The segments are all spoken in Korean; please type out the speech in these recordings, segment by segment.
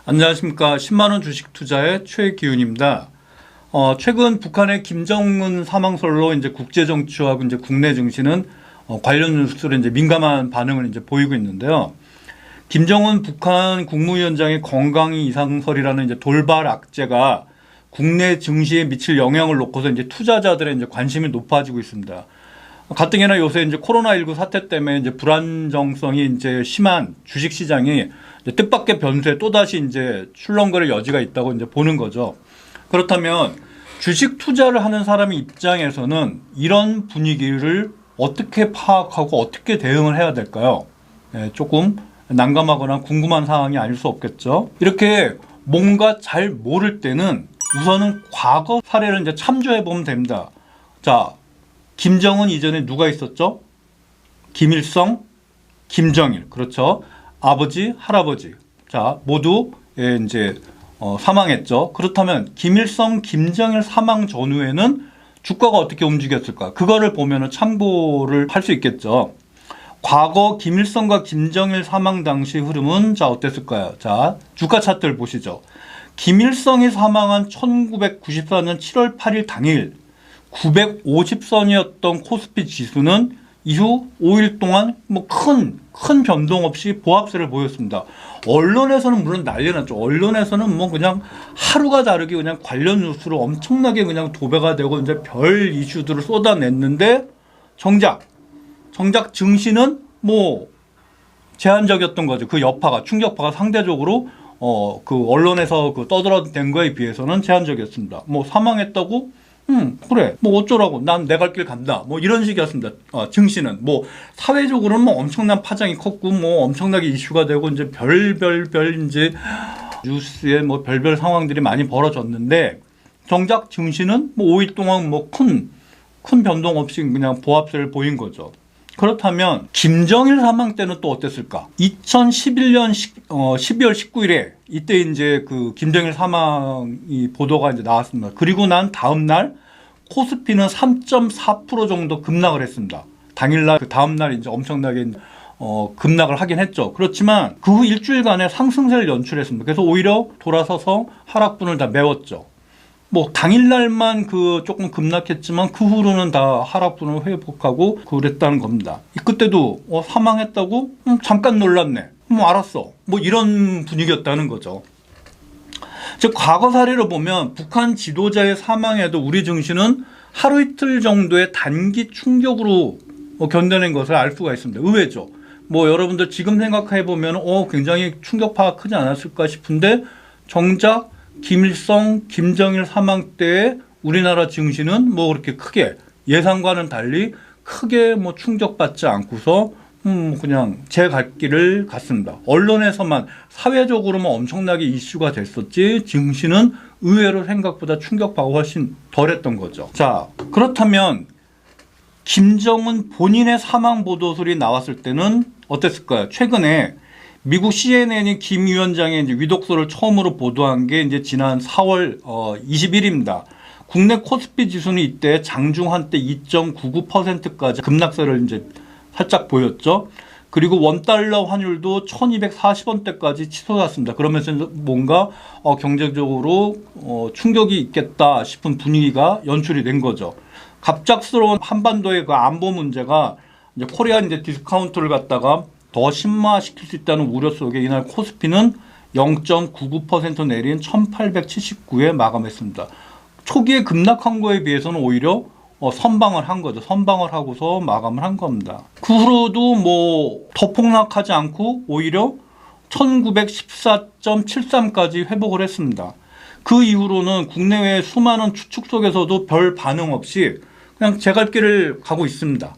안녕하십니까. 10만원 주식 투자의 최기훈입니다. 최근 북한의 김정은 사망설로 이제 국제정치하고 이제 국내 증시는 관련 뉴스로 이제 민감한 반응을 이제 보이고 있는데요. 김정은 북한 국무위원장의 건강 이상설이라는 이제 돌발 악재가 국내 증시에 미칠 영향을 놓고서 이제 투자자들의 이제 관심이 높아지고 있습니다. 가뜩이나 요새 이제 코로나19 사태 때문에 이제 불안정성이 이제 심한 주식 시장이 이제 뜻밖의 변수에 또다시 이제 출렁거릴 여지가 있다고 이제 보는 거죠. 그렇다면 주식 투자를 하는 사람의 입장에서는 이런 분위기를 어떻게 파악하고 어떻게 대응을 해야 될까요? 조금 난감하거나 궁금한 상황이 아닐 수 없겠죠. 이렇게 뭔가 잘 모를 때는 우선은 과거 사례를 이제 참조해 보면 됩니다. 자, 김정은 이전에 누가 있었죠? 김일성, 김정일. 그렇죠. 아버지, 할아버지. 자, 모두 이제 사망했죠. 그렇다면 김일성, 김정일 사망 전후에는 주가가 어떻게 움직였을까? 그거를 보면은 참고를 할 수 있겠죠. 과거 김일성과 김정일 사망 당시 흐름은 자 어땠을까요? 자, 주가 차트를 보시죠. 김일성이 사망한 1994년 7월 8일 당일 950선이었던 코스피 지수는 이후 5일 동안 뭐 큰 변동 없이 보합세를 보였습니다. 언론에서는 물론 난리 났죠. 언론에서는 뭐 그냥 하루가 다르게 그냥 관련 뉴스로 엄청나게 그냥 도배가 되고 이제 별 이슈들을 쏟아냈는데 정작 증시는 뭐 제한적이었던 거죠. 그 여파가 충격파가 상대적으로 그 언론에서 그 떠들어댄 거에 비해서는 제한적이었습니다. 뭐 사망했다고? 그래. 뭐 어쩌라고. 난 내 갈 길 간다. 뭐 이런 식이었습니다. 증시는. 뭐 사회적으로는 뭐 엄청난 파장이 컸고 뭐 엄청나게 이슈가 되고 이제 별별 이제 뉴스에 뭐 별별 상황들이 많이 벌어졌는데 정작 증시는 뭐 5일 동안 뭐 큰 변동 없이 그냥 보합세를 보인 거죠. 그렇다면 김정일 사망 때는 또 어땠을까? 2011년 12월 19일에 이때 이제 그 김정일 사망이 보도가 이제 나왔습니다. 그리고 난 다음 날 코스피는 3.4% 정도 급락을 했습니다. 당일날 그 다음 날 이제 엄청나게 급락을 하긴 했죠. 그렇지만 그 후 일주일간의 상승세를 연출했습니다. 그래서 오히려 돌아서서 하락분을 다 메웠죠. 뭐 당일날만 그 조금 급락했지만 그 후로는 다 하락분을 회복하고 그랬다는 겁니다. 그때도 사망했다고? 잠깐 놀랐네. 뭐 알았어. 뭐 이런 분위기였다는 거죠. 즉 과거 사례를 보면 북한 지도자의 사망에도 우리 증시는 하루 이틀 정도의 단기 충격으로 견뎌낸 것을 알 수가 있습니다. 의외죠. 뭐 여러분들 지금 생각해 보면 굉장히 충격파가 크지 않았을까 싶은데 정작 김일성, 김정일 사망 때에 우리나라 증시는 뭐 그렇게 크게 예상과는 달리 크게 뭐 충격받지 않고서 그냥 제 갈 길을 갔습니다. 언론에서만 사회적으로만 엄청나게 이슈가 됐었지 증시는 의외로 생각보다 충격파가 훨씬 덜했던 거죠. 자, 그렇다면 김정은 본인의 사망 보도설이 나왔을 때는 어땠을까요? 최근에 미국 CNN이 김 위원장의 이제 위독설을 처음으로 보도한 게 이제 지난 4월 20일입니다. 국내 코스피 지수는 이때 장중 한때 2.99%까지 급락세를 이제 살짝 보였죠. 그리고 원달러 환율도 1240원대까지 치솟았습니다. 그러면서 뭔가 경제적으로 충격이 있겠다 싶은 분위기가 연출이 된 거죠. 갑작스러운 한반도의 그 안보 문제가 이제 코리안 이제 디스카운트를 갖다가 더 심화시킬 수 있다는 우려 속에 이날 코스피는 0.99% 내린 1879에 마감했습니다. 초기에 급락한 거에 비해서는 오히려 선방을 한 거죠. 선방을 하고서 마감을 한 겁니다. 그 후로도 뭐 더 폭락하지 않고 오히려 1914.73까지 회복을 했습니다. 그 이후로는 국내외 수많은 추측 속에서도 별 반응 없이 그냥 제 갈 길을 가고 있습니다.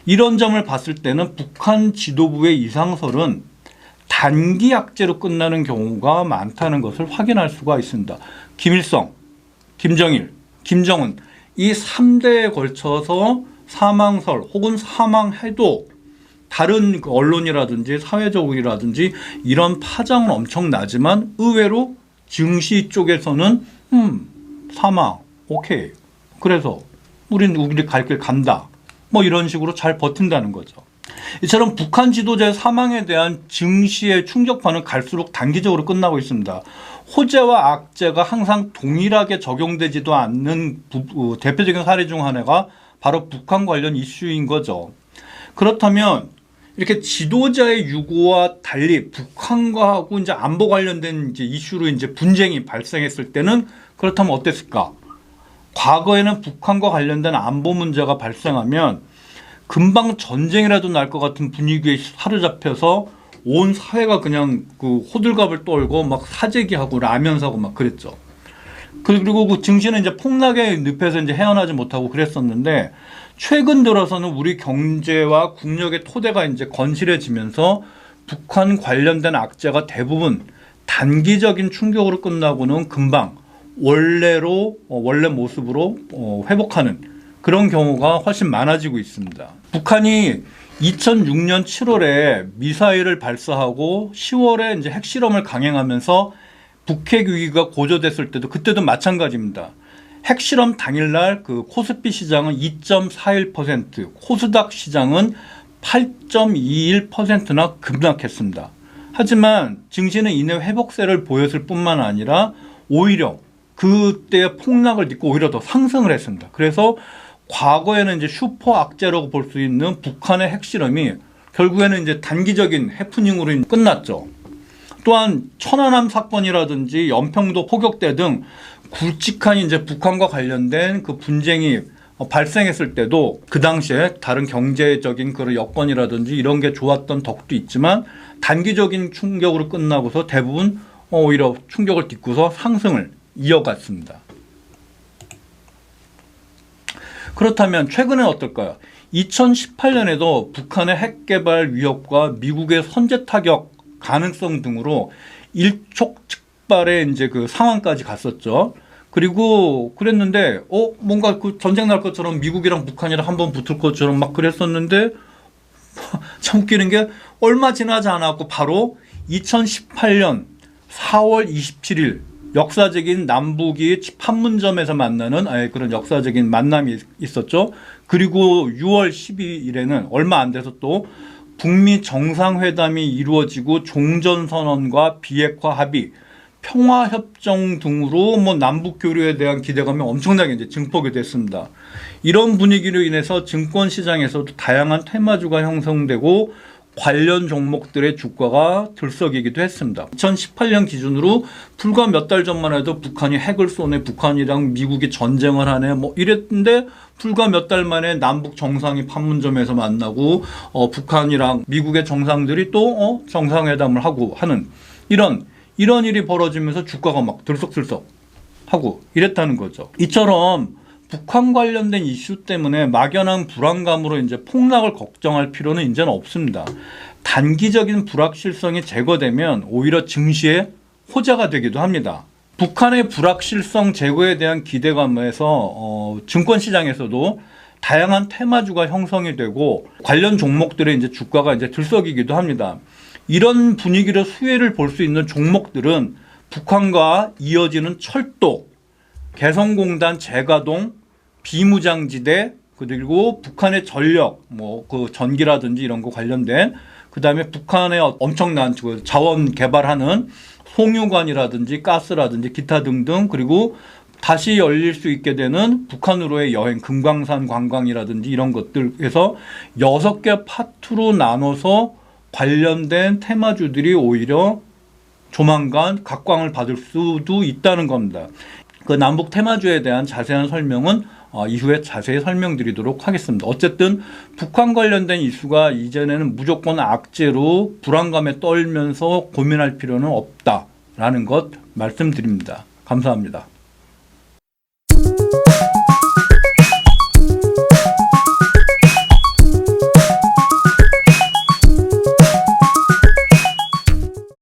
이런 점을 봤을 때는 북한 지도부의 이상설은 단기 악재로 끝나는 경우가 많다는 것을 확인할 수가 있습니다. 김일성, 김정일, 김정은 이 3대에 걸쳐서 사망설 혹은 사망해도 다른 언론이라든지 사회적이라든지 이런 파장은 엄청나지만 의외로 증시 쪽에서는 사망, 오케이. 그래서 우리 갈 길 간다. 뭐 이런 식으로 잘 버틴다는 거죠. 이처럼 북한 지도자의 사망에 대한 증시의 충격파는 갈수록 단기적으로 끝나고 있습니다. 호재와 악재가 항상 동일하게 적용되지도 않는 대표적인 사례 중 하나가 바로 북한 관련 이슈인 거죠. 그렇다면 이렇게 지도자의 유고와 달리 북한과 하고 이제 안보 관련된 이제 이슈로 이제 분쟁이 발생했을 때는 그렇다면 어땠을까? 과거에는 북한과 관련된 안보 문제가 발생하면 금방 전쟁이라도 날 것 같은 분위기에 사로잡혀서 온 사회가 그냥 그 호들갑을 떨고 막 사재기하고 라면 사고 막 그랬죠. 그리고 그 증시는 이제 폭락의 늪에서 이제 헤어나지 못하고 그랬었는데 최근 들어서는 우리 경제와 국력의 토대가 이제 건실해지면서 북한 관련된 악재가 대부분 단기적인 충격으로 끝나고는 금방 원래 모습으로 회복하는 그런 경우가 훨씬 많아지고 있습니다. 북한이 2006년 7월에 미사일을 발사하고 10월에 이제 핵실험을 강행하면서 북핵 위기가 고조됐을 때도 그때도 마찬가지입니다. 핵실험 당일날 그 코스피 시장은 2.41%, 코스닥 시장은 8.21%나 급락했습니다. 하지만 증시는 이내 회복세를 보였을 뿐만 아니라 오히려 그때의 폭락을 딛고 오히려 더 상승을 했습니다. 그래서 과거에는 이제 슈퍼 악재라고 볼 수 있는 북한의 핵실험이 결국에는 이제 단기적인 해프닝으로 끝났죠. 또한 천안함 사건이라든지 연평도 포격대 등 굵직한 이제 북한과 관련된 그 분쟁이 발생했을 때도 그 당시에 다른 경제적인 그런 여건이라든지 이런 게 좋았던 덕도 있지만 단기적인 충격으로 끝나고서 대부분 오히려 충격을 딛고서 상승을 이어갔습니다. 그렇다면 최근엔 어떨까요? 2018년에도 북한의 핵 개발 위협과 미국의 선제 타격 가능성 등으로 일촉즉발의 이제 그 상황까지 갔었죠. 그리고 그랬는데 뭔가 그 전쟁 날 것처럼 미국이랑 북한이랑 한번 붙을 것처럼 막 그랬었는데 참 웃기는 게 얼마 지나지 않았고 바로 2018년 4월 27일 역사적인 남북이 판문점에서 만나는 그런 역사적인 만남이 있었죠. 그리고 6월 12일에는 얼마 안 돼서 또 북미 정상회담이 이루어지고 종전선언과 비핵화 합의, 평화협정 등으로 남북 교류에 대한 기대감이 엄청나게 이제 증폭이 됐습니다. 이런 분위기로 인해서 증권 시장에서도 다양한 테마주가 형성되고 관련 종목들의 주가가 들썩이기도 했습니다. 2018년 기준으로 불과 몇 달 전만 해도 북한이 핵을 쏘네, 북한이랑 미국이 전쟁을 하네, 이랬는데 불과 몇 달 만에 남북 정상이 판문점에서 만나고 북한이랑 미국의 정상들이 또 정상회담을 하고 하는 이런 일이 벌어지면서 주가가 막 들썩들썩 하고 이랬다는 거죠. 이처럼 북한 관련된 이슈 때문에 막연한 불안감으로 이제 폭락을 걱정할 필요는 이제는 없습니다. 단기적인 불확실성이 제거되면 오히려 증시에 호재가 되기도 합니다. 북한의 불확실성 제거에 대한 기대감에서 증권 시장에서도 다양한 테마주가 형성이 되고 관련 종목들의 이제 주가가 이제 들썩이기도 합니다. 이런 분위기로 수혜를 볼 수 있는 종목들은 북한과 이어지는 철도, 개성공단 재가동, 비무장지대, 그리고 북한의 전력, 그 전기라든지 이런 거 관련된, 그 다음에 북한의 엄청난 자원 개발하는 송유관이라든지 가스라든지 기타 등등, 그리고 다시 열릴 수 있게 되는 북한으로의 여행, 금강산 관광이라든지 이런 것들에서 6개 파트로 나눠서 관련된 테마주들이 오히려 조만간 각광을 받을 수도 있다는 겁니다. 그 남북 테마주에 대한 자세한 설명은 이후에 자세히 설명드리도록 하겠습니다. 어쨌든 북한 관련된 이슈가 이전에는 무조건 악재로 불안감에 떨면서 고민할 필요는 없다라는 것 말씀드립니다. 감사합니다.